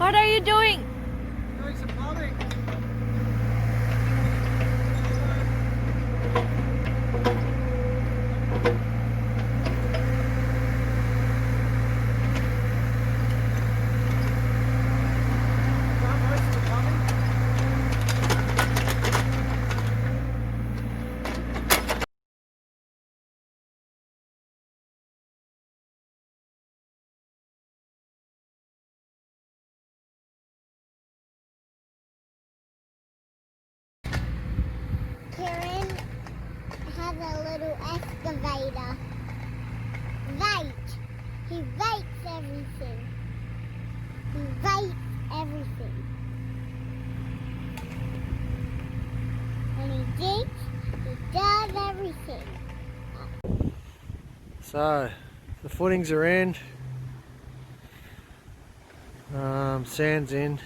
What are you doing? Doing some plumbing. Karen has a little excavator. Rake. He rakes everything. He rakes everything. When he digs, he does everything. So, the footings are in. Sand's in.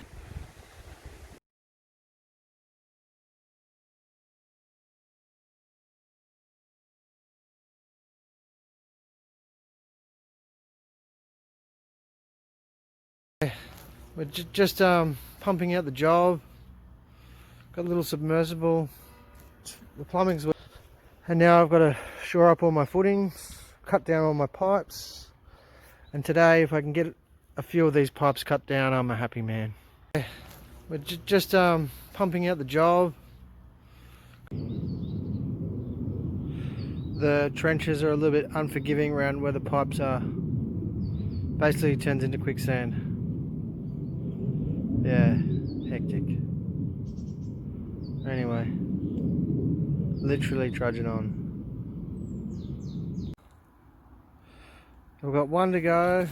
We're just pumping out the job. Got a little submersible. The plumbing's, and now I've got to shore up all my footings, cut down all my pipes. And today, if I can get a few of these pipes cut down, I'm a happy man. We're just pumping out the job. The trenches are a little bit unforgiving around where the pipes are. Basically, it turns into quicksand. Yeah, hectic. Anyway, literally trudging on. I've got one to go.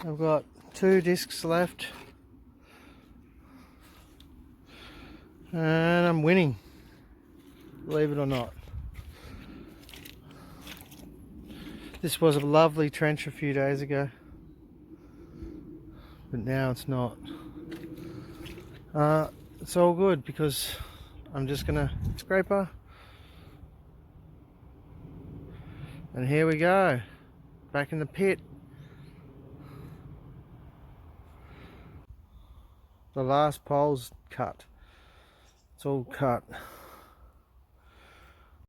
I've got 2 discs left. And I'm winning, believe it or not. This was a lovely trench a few days ago, but now it's not. It's all good because I'm just gonna scraper, and here we go, back in the pit. The last pole's cut. It's all cut.